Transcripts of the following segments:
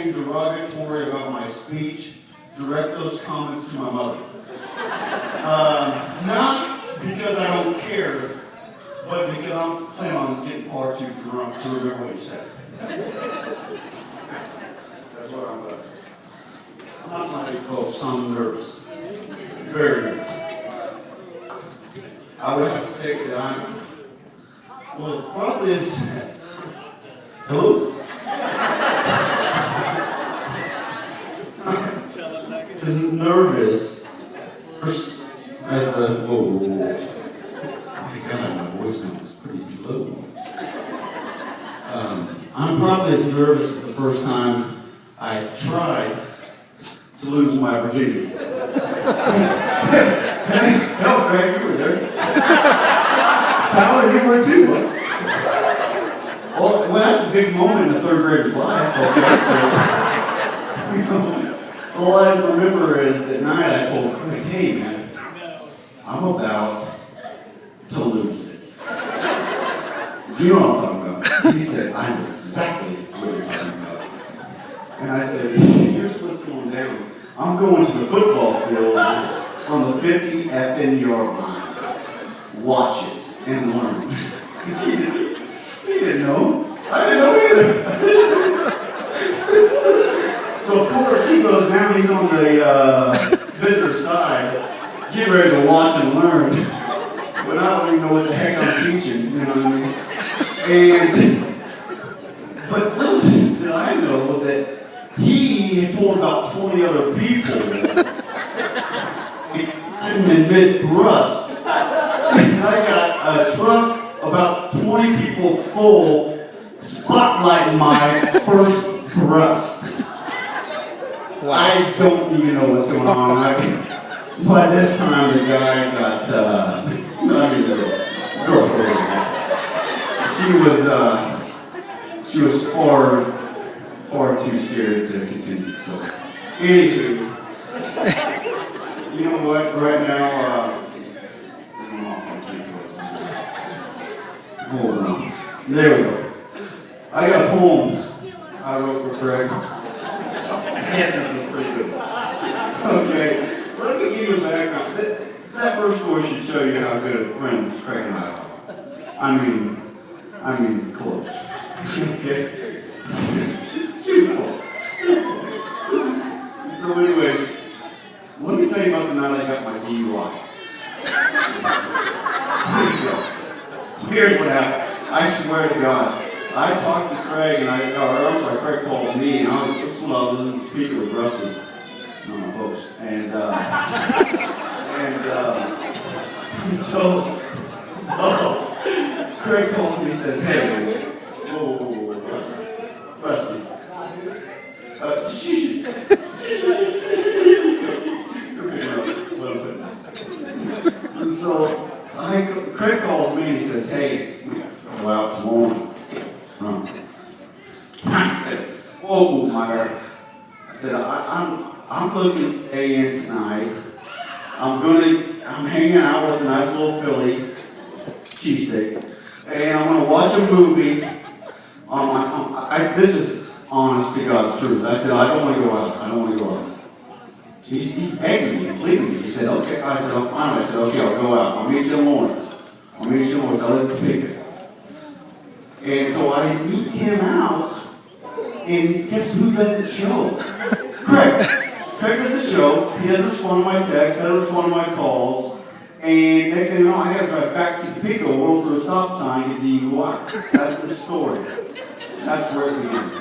anything derogatory about my speech, direct those comments to my mother. Not because I don't care, but because I'm planning on getting far too drunk to remember what he said. That's what I'm about. I'm not like folks, I'm nervous. Very nervous. I would have to say that well, the problem is, hello? I'm nervous. As the, whoa. My God, my voice sounds pretty low. I'm probably as nervous as the first time I tried to lose my virginity. No, Craig, you were there. Tyler, you were too, what? Well, that's a big moment in a third grader's life. All I remember is that night I told Craig, hey man, I'm about to lose it. Do you know what I'm talking about? He said, I know exactly what you're talking about. And I said, here's what's going down. I'm going to the football field on the 50 effing yard line. Watch it and learn. He didn't know. I didn't know either. So of course he goes down, he's on the visitor side, get ready to watch and learn. But I don't even know what the heck I'm teaching, you know what I mean? But little did I know that he had told about 20 other people I'm in mid-thrust. And I got a truck about 20 people full spotlighting my first thrust. Wow. I don't even know what's going on. By this time, the guy got, the girlfriend. She was far too scared to continue. So, anywho, you know what? Right now, hold on. There we go. I got a poem I wrote for Craig. Yeah, this is pretty good. Okay, let me give you a background. That first story should show you how good a friend Craig and I are. I mean, close. Okay? Too close. So anyway, let me tell you about the night I got my DUI. Here's what happened. I swear to God. I talked to Craig, and Craig called me, and this is when I was listening to speaker with Rusty, no, my folks, so, Craig called me and said, hey, whoa, Rusty, so, Craig called me and he said, hey, we got to go out tomorrow. I said, whoa, Meyer. I said, I'm looking to stay in tonight. I'm hanging out with a nice little Philly cheesesteak. And I'm going to watch a movie on my phone. This is honest to God's truth. I said, I don't want to go out. He's begging me, pleading me. He said, okay. I said, oh, fine. I said, okay, I'll go out. I'll meet you in the morning. I'll let you pick it. And so I meet him out, and guess who does the show? Craig. Craig does the show. He doesn't respond to my texts, doesn't respond to my calls, and next thing you know, I got to drive back to Topeka, roll through a stop sign, get DUI. That's the story. That's where it begins.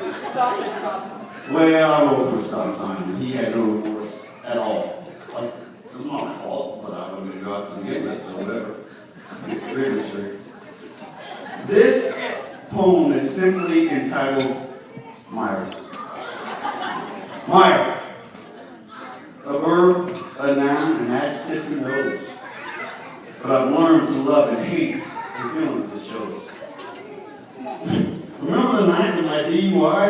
Well, I rolled through a stop sign, and he had no remorse at all. Like, it was not my fault, but I wasn't going to go out to begin with, so whatever. Really straight. This poem is simply entitled Meyer. Meyer. A verb, a noun, an adjective, and those. But I've learned to love and hate the feelings it shows. Remember the night of my DUI?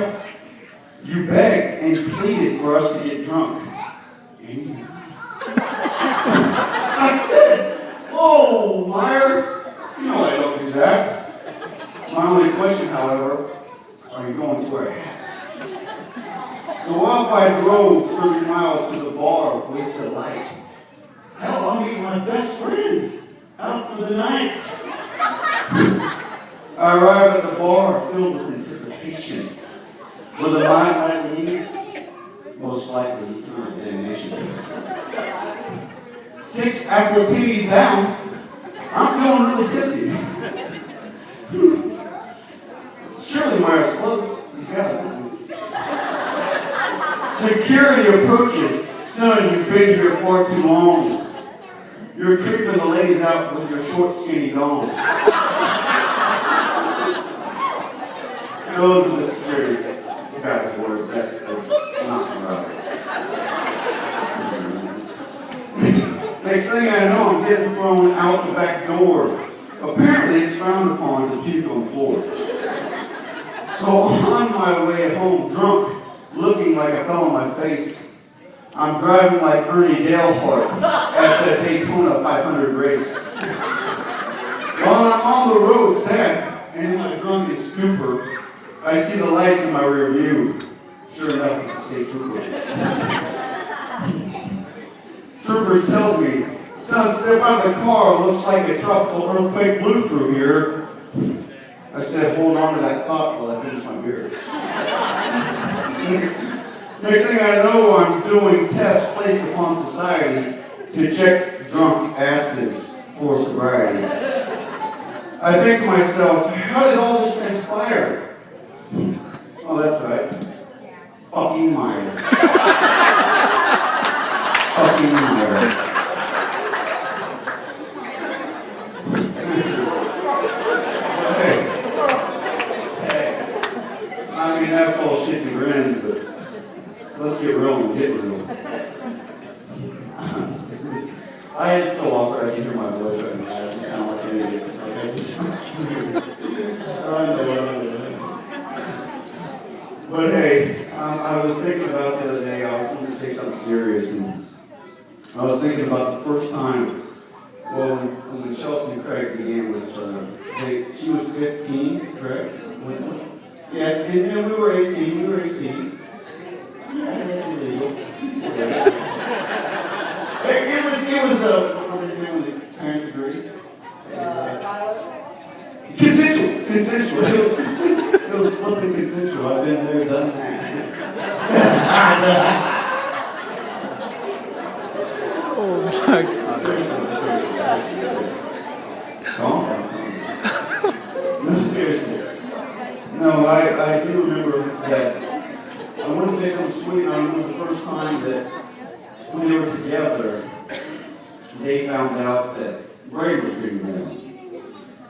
You begged and pleaded for us to get drunk. And I said, oh, Meyer, you know I don't do that. My only question, however, are you going to wear a hat? So off I drove 30 miles to the bar with the light. Hell, I'll meet my best friend out for the night. I arrived at the bar filled with anticipation. Was a line I leave? Most likely through examination. 6 aperitifs down, I'm feeling really tipsy. Surely my clothes together. Security approaches. Son, you've been here far too long. You're creeping the ladies out with your short, skinny gown. Those are the security guys' words. That's not right. Next thing I know, I'm getting thrown out the back door. Apparently, it's frowned upon to puke on the floor. So on my way home, drunk, looking like I fell on my face, I'm driving like Ernie Dalehart at the Daytona 500 race. While I'm on the road, sad, and in my drunken stupor, I see the lights in my rear view. Sure enough, it's a state trooper. Trooper tells me, son, step out of the car, looks like a tropical earthquake blew through here. I said, hold on to that thought while I finish my beer. Next thing I know, I'm doing tests placed upon society to check drunk asses for sobriety. I think to myself, how did all this transpire? Oh, that's right. Fucking Meyer. Fucking Meyer. I mean, that's all shit and grins, but let's get real and get real. I had so awkward I can hear my voice right now. It's kind of like an idiot. I know what I'm doing. But hey, I was thinking about the other day, I was going to say something serious, and I was thinking about the first time, well, when Chelsea and Craig began with, she was 15, correct? Yes, and we were 18. We were 18. Yeah, that's illegal. It was what is it with the parent degree? Consensual. It was flipping consensual. I've been there, done that. Oh my God. No, seriously. No, I do remember that. I want to say something sweet. I remember the first time that when they were together, they found out that Greg was being born.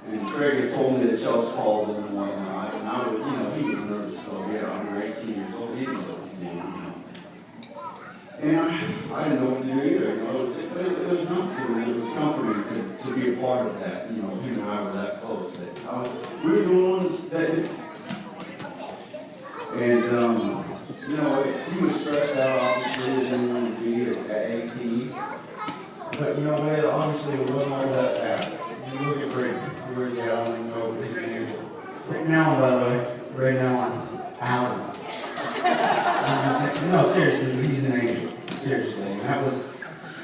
And Craig had told me that Chelsea called him and whatnot. And I was, he was nervous. So, yeah, I'm 18 years old. He didn't know what to do, And I didn't know what to do either. It was not it was comforting to be a part of that. Him and I were that close. We were the ones that did. And, he was stressed out, obviously, he didn't want to be at 18. But, it obviously wasn't all that bad. You look at Brady, where's the Alan go with his name? Right now, by the way, right now I'm Alan. No, seriously, he's an angel. Seriously,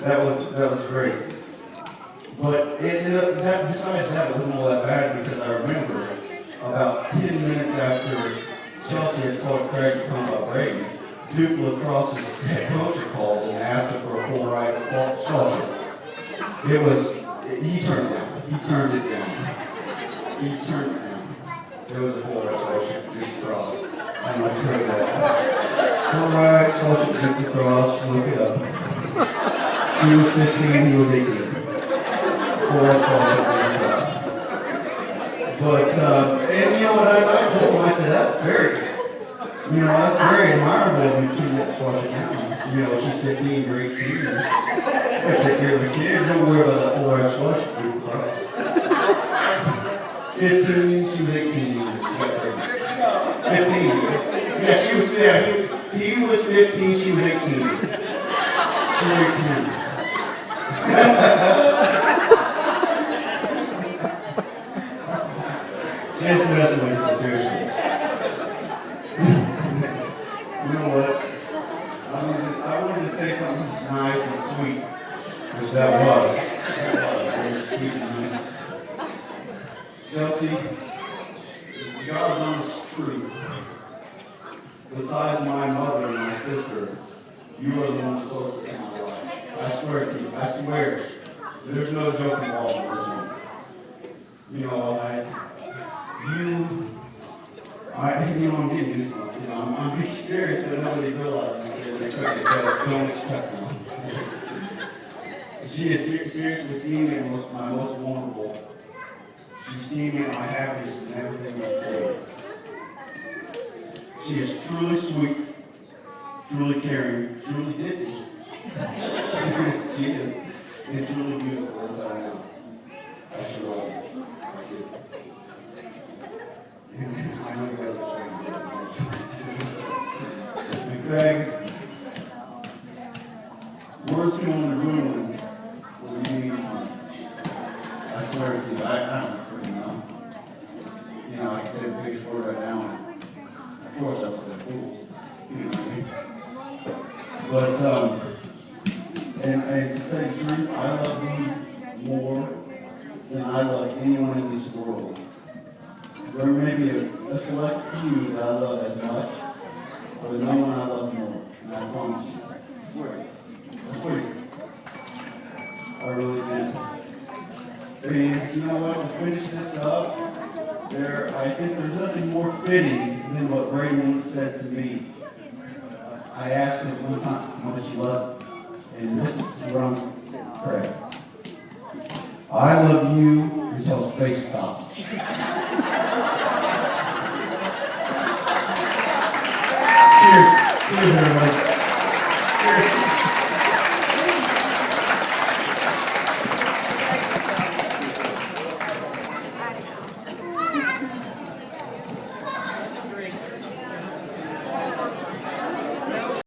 that was great. But besides that, it wasn't all that bad because I remember about 10 minutes after Chelsea had called Craig to come about Brady, Duke Lacrosse's head coach had called and asked him for a full ride scholarship. He turned it down. He turned it down. It was a full ride scholarship, Duke Lacrosse. And I heard that. Full ride scholarship, Duke Lacrosse, look it up. He was 15, he was 18. Full ride scholarship, But, I told him, I said, that's very admirable when she gets started down. She's 15 or 18. If take care of the kids, don't worry about that 4 hour flush. 15, she was 18. 15. He was 15, she was 18. She was 18. That's seriously. You know what? sister, you are the one closest to my life. I swear to you, I swear. There's no joke involved in this one. You know, I'm getting used to it. You know, I'm being serious, but nobody realizes it. They cook it, but it's so much tough. She is seriously seeing me at my most vulnerable. She's seeing me at my happiest and everything that's good. She is truly sweet, truly caring, truly Disney. She is. It's really beautiful inside out. I should love it. I do. I know you guys are saying and Craig, words come on the room when you need one. I swear to you, I don't freaking know. You know, I can say a big word right now, and of course that's what they're fools. You know what I mean? But, and to tell you the truth, I love you more than I love anyone in this world. There may be a select few that I love as much, but there's no one I love more. And I promise you. I swear. I swear to you. I really do. And you know what? To finish this up, I think there's nothing more fitting than what Brady once said to me. I asked him one time how much he loved me. And this is what I'm praying. I love you until space stops. Cheers. Cheers, everybody.